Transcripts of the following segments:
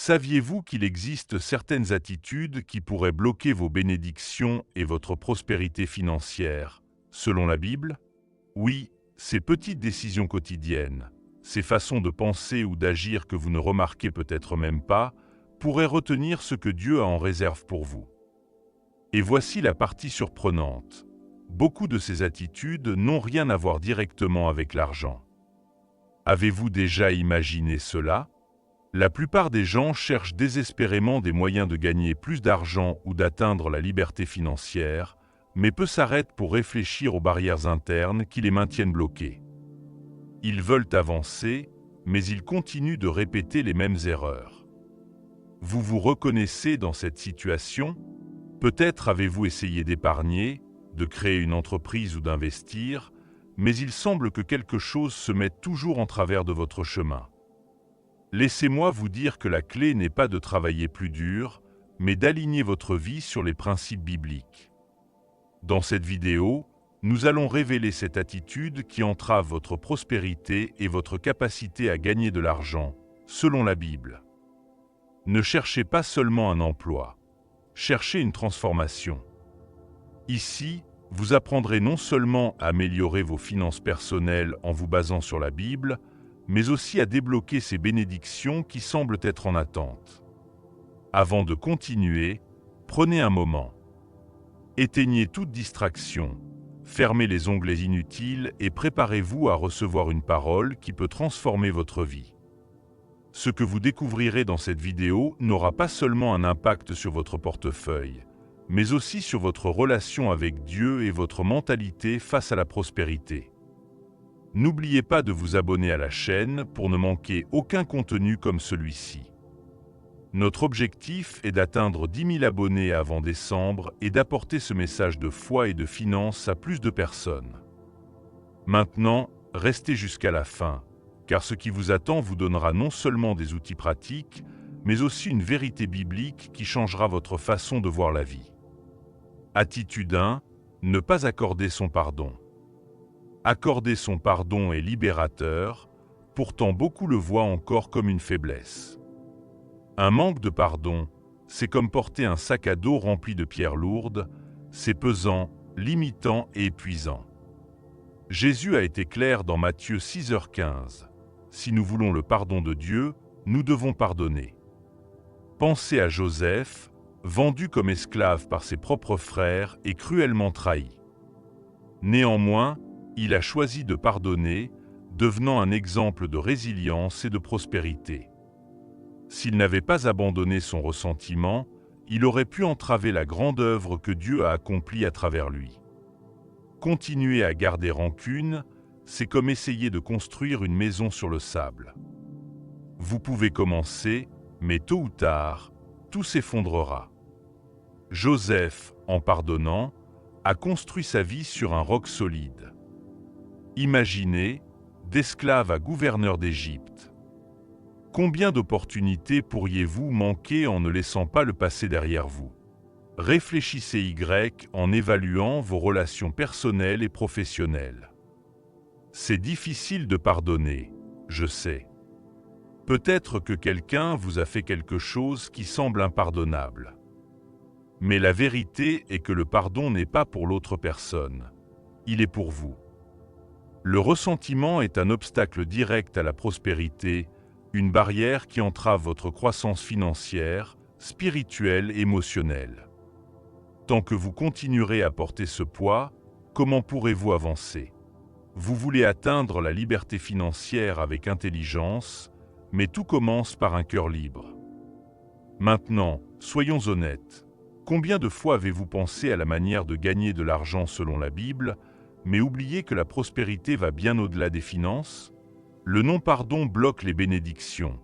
Saviez-vous qu'il existe certaines attitudes qui pourraient bloquer vos bénédictions et votre prospérité financière, selon la Bible? Oui, ces petites décisions quotidiennes, ces façons de penser ou d'agir que vous ne remarquez peut-être même pas, pourraient retenir ce que Dieu a en réserve pour vous. Et voici la partie surprenante. Beaucoup de ces attitudes n'ont rien à voir directement avec l'argent. Avez-vous déjà imaginé cela? La plupart des gens cherchent désespérément des moyens de gagner plus d'argent ou d'atteindre la liberté financière, mais peu s'arrêtent pour réfléchir aux barrières internes qui les maintiennent bloqués. Ils veulent avancer, mais ils continuent de répéter les mêmes erreurs. Vous vous reconnaissez dans cette situation? Peut-être avez-vous essayé d'épargner, de créer une entreprise ou d'investir, mais il semble que quelque chose se mette toujours en travers de votre chemin. Laissez-moi vous dire que la clé n'est pas de travailler plus dur, mais d'aligner votre vie sur les principes bibliques. Dans cette vidéo, nous allons révéler cette attitude qui entrave votre prospérité et votre capacité à gagner de l'argent, selon la Bible. Ne cherchez pas seulement un emploi, cherchez une transformation. Ici, vous apprendrez non seulement à améliorer vos finances personnelles en vous basant sur la Bible, mais aussi à débloquer ces bénédictions qui semblent être en attente. Avant de continuer, prenez un moment. Éteignez toute distraction, fermez les onglets inutiles et préparez-vous à recevoir une parole qui peut transformer votre vie. Ce que vous découvrirez dans cette vidéo n'aura pas seulement un impact sur votre portefeuille, mais aussi sur votre relation avec Dieu et votre mentalité face à la prospérité. N'oubliez pas de vous abonner à la chaîne pour ne manquer aucun contenu comme celui-ci. Notre objectif est d'atteindre 10 000 abonnés avant décembre et d'apporter ce message de foi et de finances à plus de personnes. Maintenant, restez jusqu'à la fin, car ce qui vous attend vous donnera non seulement des outils pratiques, mais aussi une vérité biblique qui changera votre façon de voir la vie. Attitude 1. Ne pas accorder son pardon. Accorder son pardon est libérateur, pourtant beaucoup le voient encore comme une faiblesse. Un manque de pardon, c'est comme porter un sac à dos rempli de pierres lourdes, c'est pesant, limitant et épuisant. Jésus a été clair dans Matthieu 6h15. Si nous voulons le pardon de Dieu, nous devons pardonner. Pensez à Joseph, vendu comme esclave par ses propres frères et cruellement trahi. Néanmoins, il a choisi de pardonner, devenant un exemple de résilience et de prospérité. S'il n'avait pas abandonné son ressentiment, il aurait pu entraver la grande œuvre que Dieu a accomplie à travers lui. Continuer à garder rancune, c'est comme essayer de construire une maison sur le sable. Vous pouvez commencer, mais tôt ou tard, tout s'effondrera. Joseph, en pardonnant, a construit sa vie sur un roc solide. Imaginez, d'esclave à gouverneur d'Égypte. Combien d'opportunités pourriez-vous manquer en ne laissant pas le passé derrière vous? Réfléchissez en évaluant vos relations personnelles et professionnelles. C'est difficile de pardonner, je sais. Peut-être que quelqu'un vous a fait quelque chose qui semble impardonnable. Mais la vérité est que le pardon n'est pas pour l'autre personne, il est pour vous. Le ressentiment est un obstacle direct à la prospérité, une barrière qui entrave votre croissance financière, spirituelle et émotionnelle. Tant que vous continuerez à porter ce poids, comment pourrez-vous avancer? Vous voulez atteindre la liberté financière avec intelligence, mais tout commence par un cœur libre. Maintenant, soyons honnêtes. Combien de fois avez-vous pensé à la manière de gagner de l'argent selon la Bible, mais oublié que la prospérité va bien au-delà des finances? Le non-pardon bloque les bénédictions.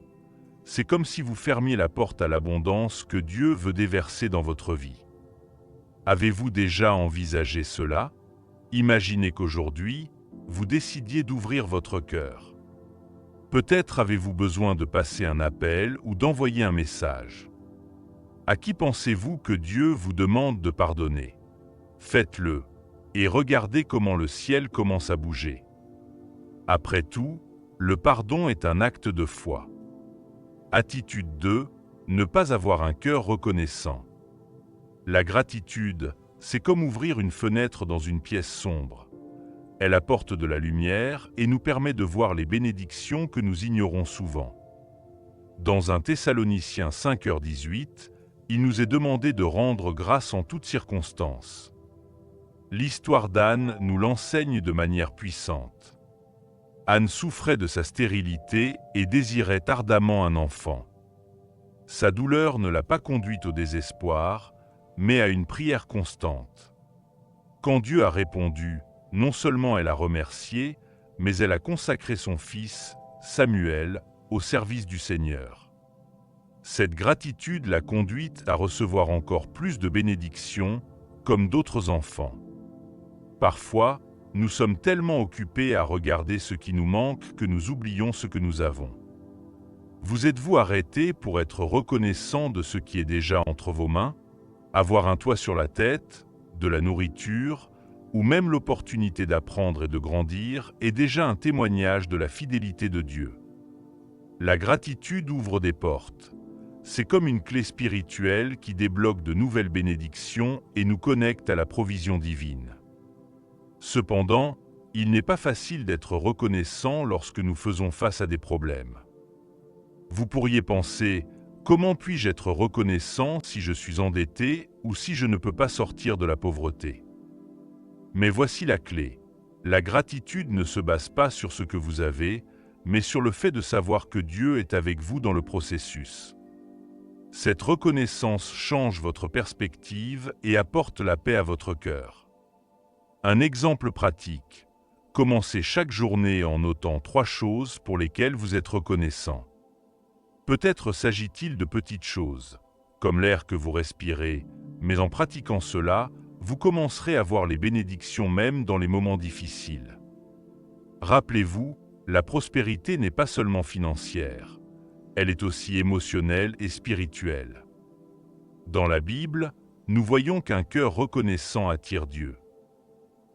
C'est comme si vous fermiez la porte à l'abondance que Dieu veut déverser dans votre vie. Avez-vous déjà envisagé cela? Imaginez qu'aujourd'hui, vous décidiez d'ouvrir votre cœur. Peut-être avez-vous besoin de passer un appel ou d'envoyer un message. À qui pensez-vous que Dieu vous demande de pardonner? Faites-le, et regardez comment le ciel commence à bouger. Après tout, le pardon est un acte de foi. Attitude 2, Ne pas avoir un cœur reconnaissant. La gratitude, c'est comme ouvrir une fenêtre dans une pièce sombre. Elle apporte de la lumière et nous permet de voir les bénédictions que nous ignorons souvent. Dans 1 Thessaloniciens 5h18, il nous est demandé de rendre grâce en toutes circonstances. L'histoire d'Anne nous l'enseigne de manière puissante. Anne souffrait de sa stérilité et désirait ardemment un enfant. Sa douleur ne l'a pas conduite au désespoir, mais à une prière constante. Quand Dieu a répondu, non seulement elle a remercié, mais elle a consacré son fils, Samuel, au service du Seigneur. Cette gratitude l'a conduite à recevoir encore plus de bénédictions, comme d'autres enfants. Parfois, nous sommes tellement occupés à regarder ce qui nous manque que nous oublions ce que nous avons. Vous êtes-vous arrêté pour être reconnaissant de ce qui est déjà entre vos mains? Avoir un toit sur la tête, de la nourriture, ou même l'opportunité d'apprendre et de grandir est déjà un témoignage de la fidélité de Dieu. La gratitude ouvre des portes. C'est comme une clé spirituelle qui débloque de nouvelles bénédictions et nous connecte à la provision divine. Cependant, il n'est pas facile d'être reconnaissant lorsque nous faisons face à des problèmes. Vous pourriez penser, comment puis-je être reconnaissant si je suis endetté ou si je ne peux pas sortir de la pauvreté? Mais voici la clé. La gratitude ne se base pas sur ce que vous avez, mais sur le fait de savoir que Dieu est avec vous dans le processus. Cette reconnaissance change votre perspective et apporte la paix à votre cœur. Un exemple pratique. Commencez chaque journée en notant 3 choses pour lesquelles vous êtes reconnaissant. Peut-être s'agit-il de petites choses, comme l'air que vous respirez, mais en pratiquant cela, vous commencerez à voir les bénédictions même dans les moments difficiles. Rappelez-vous, la prospérité n'est pas seulement financière, elle est aussi émotionnelle et spirituelle. Dans la Bible, nous voyons qu'un cœur reconnaissant attire Dieu.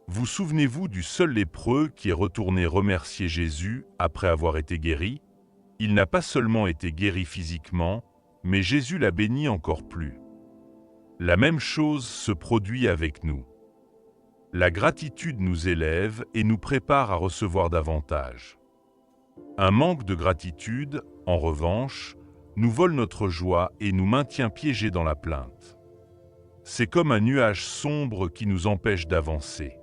Vous souvenez-vous du seul lépreux qui est retourné remercier Jésus après avoir été guéri? Il n'a pas seulement été guéri physiquement, mais Jésus l'a béni encore plus. La même chose se produit avec nous. La gratitude nous élève et nous prépare à recevoir davantage. Un manque de gratitude, en revanche, nous vole notre joie et nous maintient piégés dans la plainte. C'est comme un nuage sombre qui nous empêche d'avancer.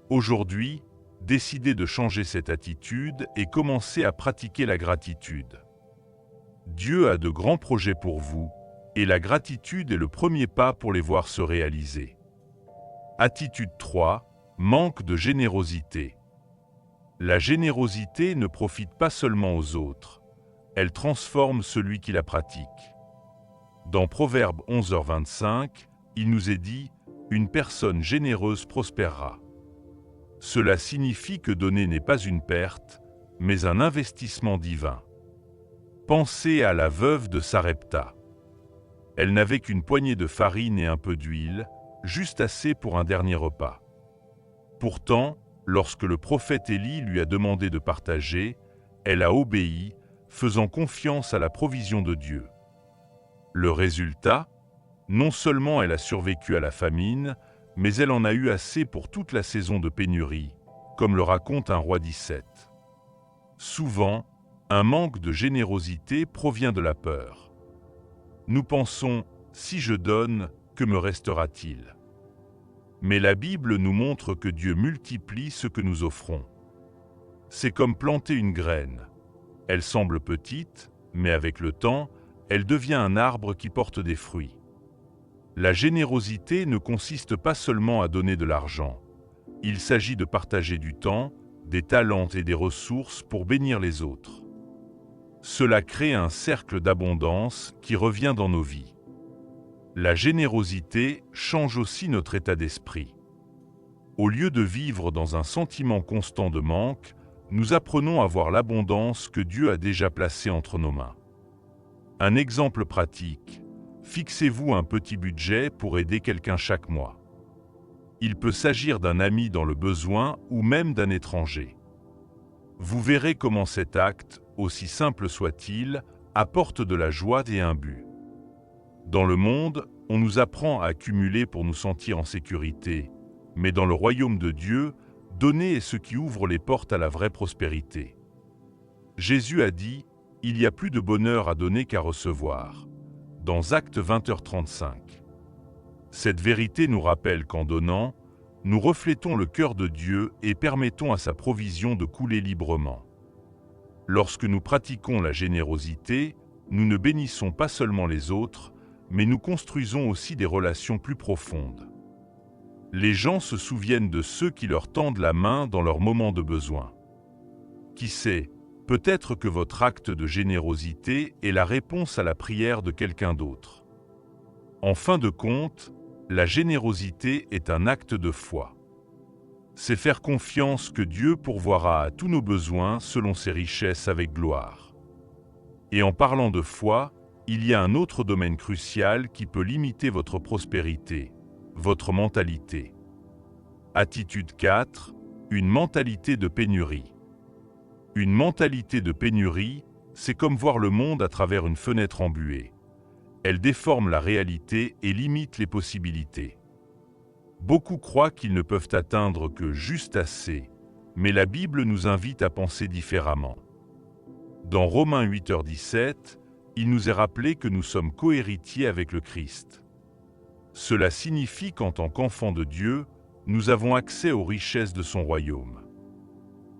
Aujourd'hui, décidez de changer cette attitude et commencez à pratiquer la gratitude. Dieu a de grands projets pour vous, et la gratitude est le premier pas pour les voir se réaliser. Attitude 3, manque de générosité. La générosité ne profite pas seulement aux autres, elle transforme celui qui la pratique. Dans Proverbe 11h25, il nous est dit « Une personne généreuse prospérera ». Cela signifie que donner n'est pas une perte, mais un investissement divin. Pensez à la veuve de Sarepta. Elle n'avait qu'une poignée de farine et un peu d'huile, juste assez pour un dernier repas. Pourtant, lorsque le prophète Élie lui a demandé de partager, elle a obéi, faisant confiance à la provision de Dieu. Le résultat? Non seulement elle a survécu à la famine, mais elle en a eu assez pour toute la saison de pénurie, comme le raconte un roi 17. Souvent, un manque de générosité provient de la peur. Nous pensons « si je donne, que me restera-t-il » Mais la Bible nous montre que Dieu multiplie ce que nous offrons. C'est comme planter une graine. Elle semble petite, mais avec le temps, elle devient un arbre qui porte des fruits. La générosité ne consiste pas seulement à donner de l'argent. Il s'agit de partager du temps, des talents et des ressources pour bénir les autres. Cela crée un cercle d'abondance qui revient dans nos vies. La générosité change aussi notre état d'esprit. Au lieu de vivre dans un sentiment constant de manque, nous apprenons à voir l'abondance que Dieu a déjà placée entre nos mains. Un exemple pratique. Fixez-vous un petit budget pour aider quelqu'un chaque mois. Il peut s'agir d'un ami dans le besoin ou même d'un étranger. Vous verrez comment cet acte, aussi simple soit-il, apporte de la joie et un but. Dans le monde, on nous apprend à accumuler pour nous sentir en sécurité, mais dans le royaume de Dieu, donner est ce qui ouvre les portes à la vraie prospérité. Jésus a dit « Il y a plus de bonheur à donner qu'à recevoir » dans Actes 20h35. Cette vérité nous rappelle qu'en donnant, nous reflétons le cœur de Dieu et permettons à sa provision de couler librement. Lorsque nous pratiquons la générosité, nous ne bénissons pas seulement les autres, mais nous construisons aussi des relations plus profondes. Les gens se souviennent de ceux qui leur tendent la main dans leurs moments de besoin. Qui sait, peut-être que votre acte de générosité est la réponse à la prière de quelqu'un d'autre. En fin de compte, la générosité est un acte de foi. C'est faire confiance que Dieu pourvoira à tous nos besoins selon ses richesses avec gloire. Et en parlant de foi, il y a un autre domaine crucial qui peut limiter votre prospérité, votre mentalité. Attitude 4, une mentalité de pénurie. Une mentalité de pénurie, c'est comme voir le monde à travers une fenêtre embuée. Elle déforme la réalité et limite les possibilités. Beaucoup croient qu'ils ne peuvent atteindre que juste assez, mais la Bible nous invite à penser différemment. Dans Romains 8h17, il nous est rappelé que nous sommes cohéritiers avec le Christ. Cela signifie qu'en tant qu'enfants de Dieu, nous avons accès aux richesses de son royaume.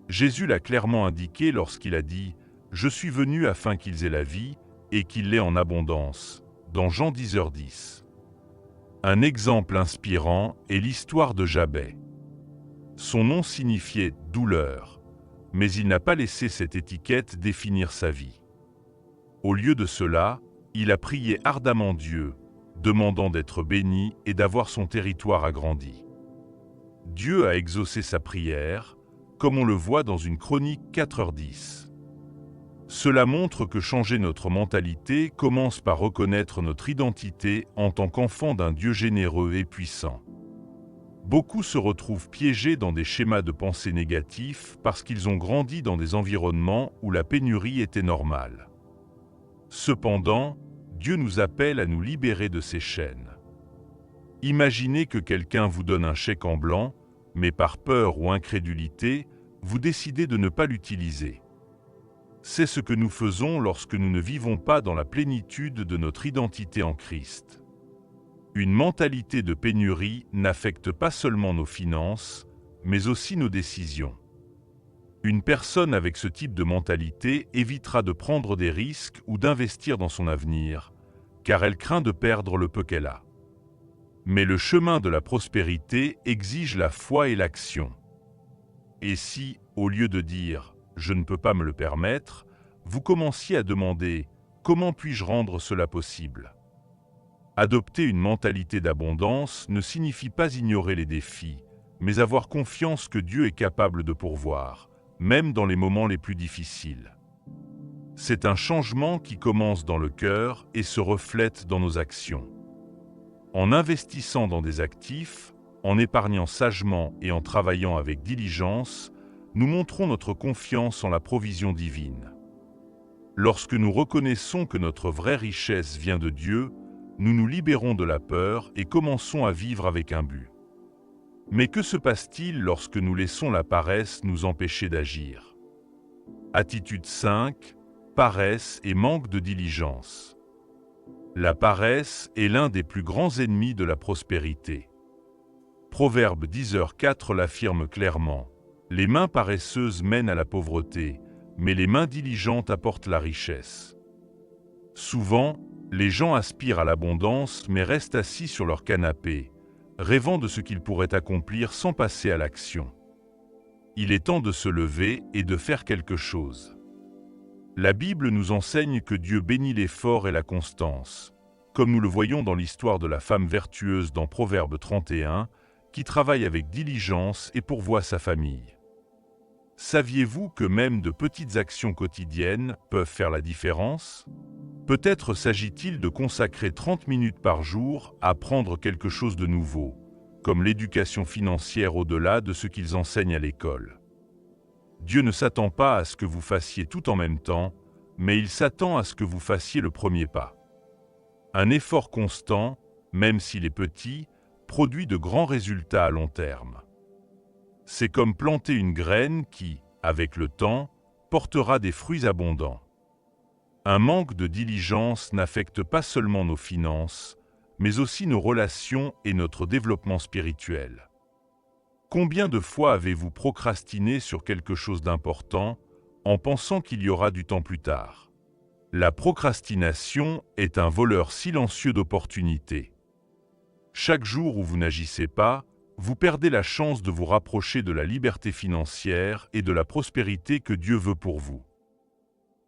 Jésus l'a clairement indiqué lorsqu'il a dit « Je suis venu afin qu'ils aient la vie et qu'ils l'aient en abondance » dans Jean 10h10. Un exemple inspirant est l'histoire de Jabez. Son nom signifiait « douleur », mais il n'a pas laissé cette étiquette définir sa vie. Au lieu de cela, il a prié ardemment Dieu, demandant d'être béni et d'avoir son territoire agrandi. Dieu a exaucé sa prière, comme on le voit dans une chronique 4h10. Cela montre que changer notre mentalité commence par reconnaître notre identité en tant qu'enfant d'un Dieu généreux et puissant. Beaucoup se retrouvent piégés dans des schémas de pensée négatifs parce qu'ils ont grandi dans des environnements où la pénurie était normale. Cependant, Dieu nous appelle à nous libérer de ces chaînes. Imaginez que quelqu'un vous donne un chèque en blanc, mais par peur ou incrédulité, vous décidez de ne pas l'utiliser. C'est ce que nous faisons lorsque nous ne vivons pas dans la plénitude de notre identité en Christ. Une mentalité de pénurie n'affecte pas seulement nos finances, mais aussi nos décisions. Une personne avec ce type de mentalité évitera de prendre des risques ou d'investir dans son avenir, car elle craint de perdre le peu qu'elle a. Mais le chemin de la prospérité exige la foi et l'action. Et si, au lieu de dire « je ne peux pas me le permettre », vous commenciez à demander « comment puis-je rendre cela possible ?» Adopter une mentalité d'abondance ne signifie pas ignorer les défis, mais avoir confiance que Dieu est capable de pourvoir, même dans les moments les plus difficiles. C'est un changement qui commence dans le cœur et se reflète dans nos actions. En investissant dans des actifs, en épargnant sagement et en travaillant avec diligence, nous montrons notre confiance en la provision divine. Lorsque nous reconnaissons que notre vraie richesse vient de Dieu, nous nous libérons de la peur et commençons à vivre avec un but. Mais que se passe-t-il lorsque nous laissons la paresse nous empêcher d'agir? Attitude 5, paresse et manque de diligence. La paresse est l'un des plus grands ennemis de la prospérité. Proverbe 10h4 l'affirme clairement. Les mains paresseuses mènent à la pauvreté, mais les mains diligentes apportent la richesse. Souvent, les gens aspirent à l'abondance mais restent assis sur leur canapé, rêvant de ce qu'ils pourraient accomplir sans passer à l'action. Il est temps de se lever et de faire quelque chose. La Bible nous enseigne que Dieu bénit l'effort et la constance, comme nous le voyons dans l'histoire de la femme vertueuse dans Proverbe 31, qui travaille avec diligence et pourvoit sa famille. Saviez-vous que même de petites actions quotidiennes peuvent faire la différence? Peut-être s'agit-il de consacrer 30 minutes par jour à apprendre quelque chose de nouveau, comme l'éducation financière au-delà de ce qu'ils enseignent à l'école. Dieu ne s'attend pas à ce que vous fassiez tout en même temps, mais il s'attend à ce que vous fassiez le premier pas. Un effort constant, même s'il est petit, produit de grands résultats à long terme. C'est comme planter une graine qui, avec le temps, portera des fruits abondants. Un manque de diligence n'affecte pas seulement nos finances, mais aussi nos relations et notre développement spirituel. Combien de fois avez-vous procrastiné sur quelque chose d'important en pensant qu'il y aura du temps plus tard? La procrastination est un voleur silencieux d'opportunités. Chaque jour où vous n'agissez pas, vous perdez la chance de vous rapprocher de la liberté financière et de la prospérité que Dieu veut pour vous.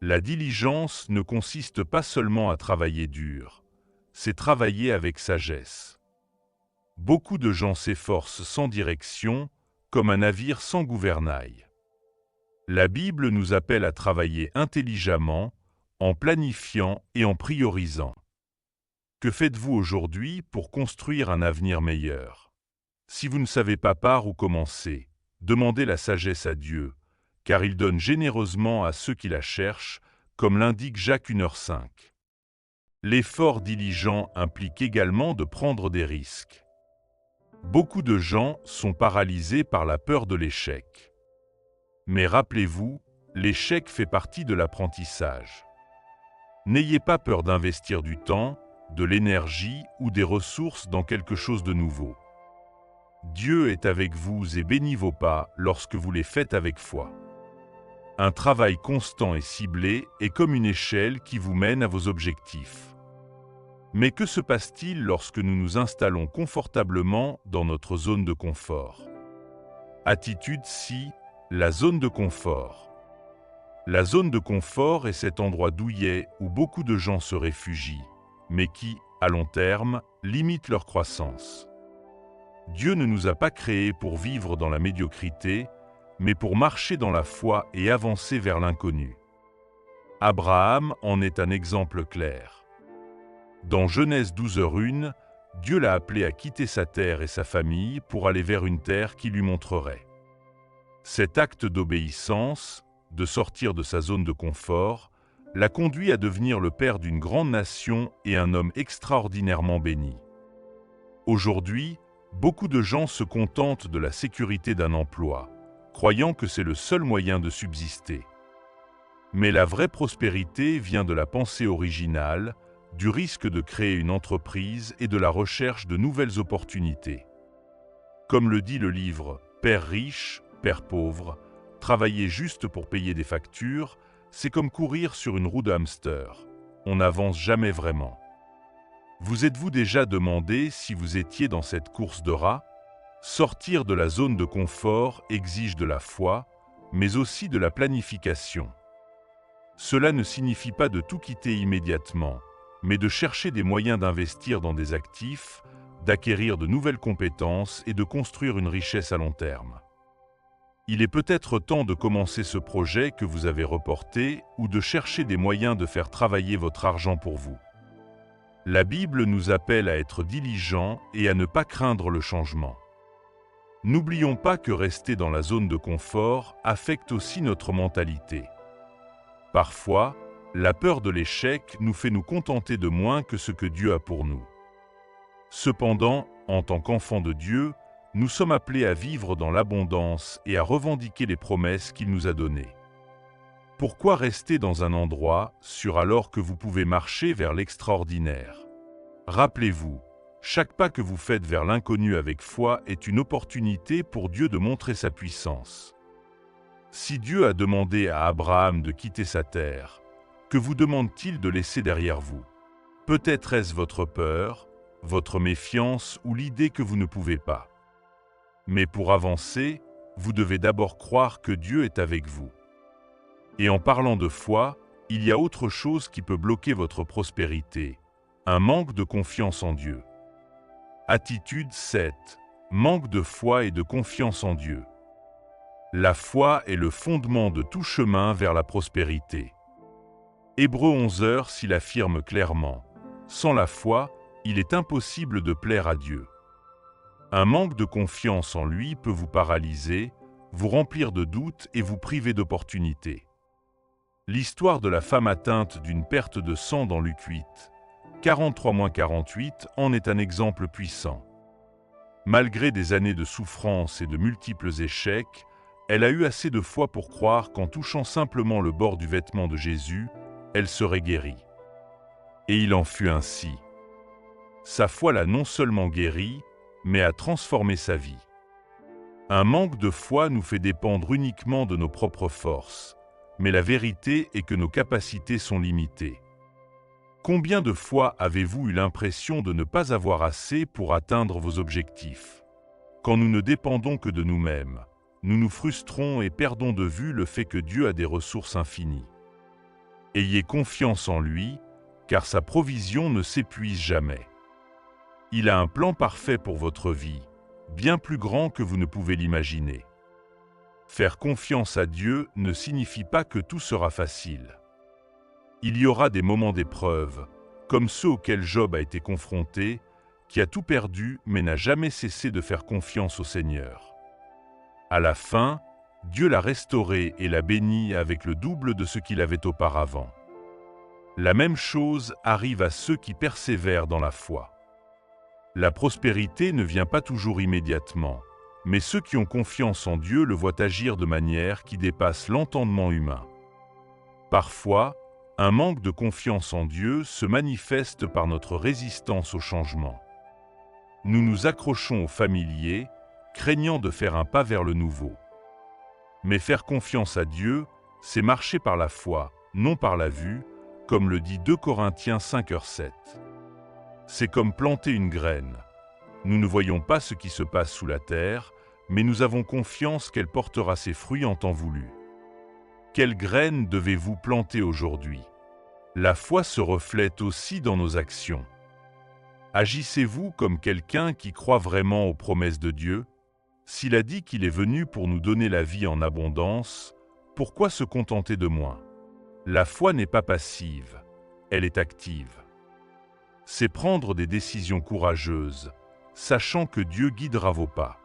La diligence ne consiste pas seulement à travailler dur, c'est travailler avec sagesse. Beaucoup de gens s'efforcent sans direction, comme un navire sans gouvernail. La Bible nous appelle à travailler intelligemment, en planifiant et en priorisant. Que faites-vous aujourd'hui pour construire un avenir meilleur? Si vous ne savez pas par où commencer, demandez la sagesse à Dieu, car il donne généreusement à ceux qui la cherchent, comme l'indique Jacques 1h05. L'effort diligent implique également de prendre des risques. Beaucoup de gens sont paralysés par la peur de l'échec. Mais rappelez-vous, l'échec fait partie de l'apprentissage. N'ayez pas peur d'investir du temps, de l'énergie ou des ressources dans quelque chose de nouveau. Dieu est avec vous et bénit vos pas lorsque vous les faites avec foi. Un travail constant et ciblé est comme une échelle qui vous mène à vos objectifs. Mais que se passe-t-il lorsque nous nous installons confortablement dans notre zone de confort? Attitude si, la zone de confort. La zone de confort est cet endroit douillet où beaucoup de gens se réfugient, mais qui, à long terme, limite leur croissance. Dieu ne nous a pas créés pour vivre dans la médiocrité, mais pour marcher dans la foi et avancer vers l'inconnu. Abraham en est un exemple clair. Dans Genèse 12h01, Dieu l'a appelé à quitter sa terre et sa famille pour aller vers une terre qui lui montrerait. Cet acte d'obéissance, de sortir de sa zone de confort, l'a conduit à devenir le père d'une grande nation et un homme extraordinairement béni. Aujourd'hui, beaucoup de gens se contentent de la sécurité d'un emploi, croyant que c'est le seul moyen de subsister. Mais la vraie prospérité vient de la pensée originale, du risque de créer une entreprise et de la recherche de nouvelles opportunités. Comme le dit le livre « Père riche, Père pauvre », travailler juste pour payer des factures, c'est comme courir sur une roue de hamster. On n'avance jamais vraiment. Vous êtes-vous déjà demandé si vous étiez dans cette course de rats? Sortir de la zone de confort exige de la foi, mais aussi de la planification. Cela ne signifie pas de tout quitter immédiatement, mais de chercher des moyens d'investir dans des actifs, d'acquérir de nouvelles compétences et de construire une richesse à long terme. Il est peut-être temps de commencer ce projet que vous avez reporté ou de chercher des moyens de faire travailler votre argent pour vous. La Bible nous appelle à être diligents et à ne pas craindre le changement. N'oublions pas que rester dans la zone de confort affecte aussi notre mentalité. Parfois, la peur de l'échec nous fait nous contenter de moins que ce que Dieu a pour nous. Cependant, en tant qu'enfants de Dieu, nous sommes appelés à vivre dans l'abondance et à revendiquer les promesses qu'il nous a données. Pourquoi rester dans un endroit sûr alors que vous pouvez marcher vers l'extraordinaire? Rappelez-vous, chaque pas que vous faites vers l'inconnu avec foi est une opportunité pour Dieu de montrer sa puissance. Si Dieu a demandé à Abraham de quitter sa terre, que vous demande-t-il de laisser derrière vous? Peut-être est-ce votre peur, votre méfiance ou l'idée que vous ne pouvez pas. Mais pour avancer, vous devez d'abord croire que Dieu est avec vous. Et en parlant de foi, il y a autre chose qui peut bloquer votre prospérité, un manque de confiance en Dieu. Attitude 7. Manque de foi et de confiance en Dieu. La foi est le fondement de tout chemin vers la prospérité. Hébreux 11h s'il affirme clairement, sans la foi, il est impossible de plaire à Dieu. Un manque de confiance en lui peut vous paralyser, vous remplir de doutes et vous priver d'opportunités. L'histoire de la femme atteinte d'une perte de sang dans Luc 8, 43-48 en est un exemple puissant. Malgré des années de souffrance et de multiples échecs, elle a eu assez de foi pour croire qu'en touchant simplement le bord du vêtement de Jésus, elle serait guérie. Et il en fut ainsi. Sa foi l'a non seulement guérie, mais a transformé sa vie. Un manque de foi nous fait dépendre uniquement de nos propres forces, mais la vérité est que nos capacités sont limitées. Combien de fois avez-vous eu l'impression de ne pas avoir assez pour atteindre vos objectifs? Quand nous ne dépendons que de nous-mêmes, nous nous frustrons et perdons de vue le fait que Dieu a des ressources infinies. Ayez confiance en lui, car sa provision ne s'épuise jamais. Il a un plan parfait pour votre vie, bien plus grand que vous ne pouvez l'imaginer. Faire confiance à Dieu ne signifie pas que tout sera facile. Il y aura des moments d'épreuve, comme ceux auxquels Job a été confronté, qui a tout perdu mais n'a jamais cessé de faire confiance au Seigneur. À la fin, Dieu l'a restauré et l'a béni avec le double de ce qu'il avait auparavant. La même chose arrive à ceux qui persévèrent dans la foi. La prospérité ne vient pas toujours immédiatement, mais ceux qui ont confiance en Dieu le voient agir de manière qui dépasse l'entendement humain. Parfois, un manque de confiance en Dieu se manifeste par notre résistance au changement. Nous nous accrochons au familier, craignant de faire un pas vers le nouveau. Mais faire confiance à Dieu, c'est marcher par la foi, non par la vue, comme le dit 2 Corinthiens 5:7. C'est comme planter une graine. Nous ne voyons pas ce qui se passe sous la terre, mais nous avons confiance qu'elle portera ses fruits en temps voulu. Quelle graine devez-vous planter aujourd'hui? La foi se reflète aussi dans nos actions. Agissez-vous comme quelqu'un qui croit vraiment aux promesses de Dieu? S'il a dit qu'il est venu pour nous donner la vie en abondance, pourquoi se contenter de moins? La foi n'est pas passive, elle est active. C'est prendre des décisions courageuses, sachant que Dieu guidera vos pas.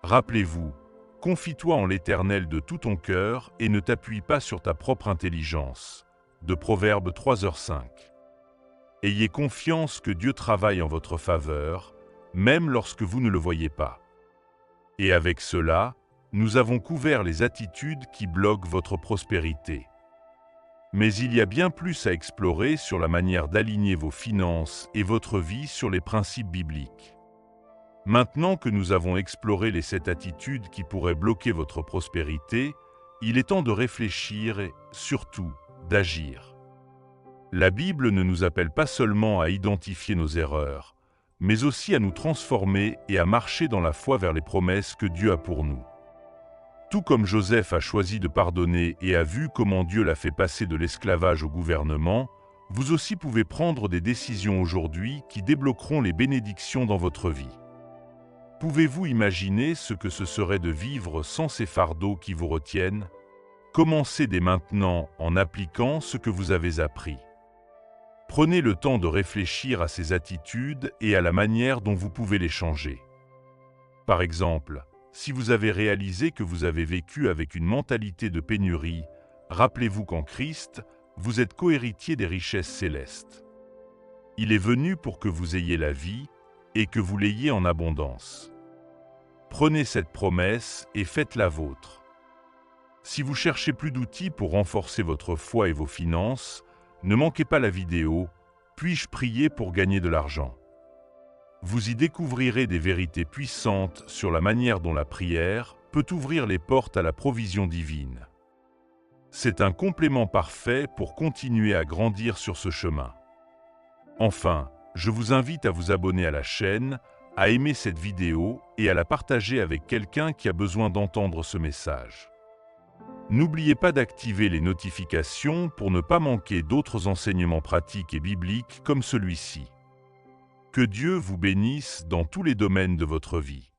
Rappelez-vous, confie-toi en l'Éternel de tout ton cœur et ne t'appuie pas sur ta propre intelligence. De Proverbes 3h5. Ayez confiance que Dieu travaille en votre faveur, même lorsque vous ne le voyez pas. Et avec cela, nous avons couvert les attitudes qui bloquent votre prospérité. Mais il y a bien plus à explorer sur la manière d'aligner vos finances et votre vie sur les principes bibliques. Maintenant que nous avons exploré les 7 attitudes qui pourraient bloquer votre prospérité, il est temps de réfléchir et, surtout, d'agir. La Bible ne nous appelle pas seulement à identifier nos erreurs, mais aussi à nous transformer et à marcher dans la foi vers les promesses que Dieu a pour nous. Tout comme Joseph a choisi de pardonner et a vu comment Dieu l'a fait passer de l'esclavage au gouvernement, vous aussi pouvez prendre des décisions aujourd'hui qui débloqueront les bénédictions dans votre vie. Pouvez-vous imaginer ce que ce serait de vivre sans ces fardeaux qui vous retiennent? Commencez dès maintenant en appliquant ce que vous avez appris. Prenez le temps de réfléchir à ces attitudes et à la manière dont vous pouvez les changer. Par exemple, si vous avez réalisé que vous avez vécu avec une mentalité de pénurie, rappelez-vous qu'en Christ, vous êtes cohéritier des richesses célestes. Il est venu pour que vous ayez la vie et que vous l'ayez en abondance. Prenez cette promesse et faites-la vôtre. Si vous cherchez plus d'outils pour renforcer votre foi et vos finances, ne manquez pas la vidéo « Puis-je prier pour gagner de l'argent ?» Vous y découvrirez des vérités puissantes sur la manière dont la prière peut ouvrir les portes à la provision divine. C'est un complément parfait pour continuer à grandir sur ce chemin. Enfin, je vous invite à vous abonner à la chaîne, à aimer cette vidéo et à la partager avec quelqu'un qui a besoin d'entendre ce message. N'oubliez pas d'activer les notifications pour ne pas manquer d'autres enseignements pratiques et bibliques comme celui-ci. Que Dieu vous bénisse dans tous les domaines de votre vie.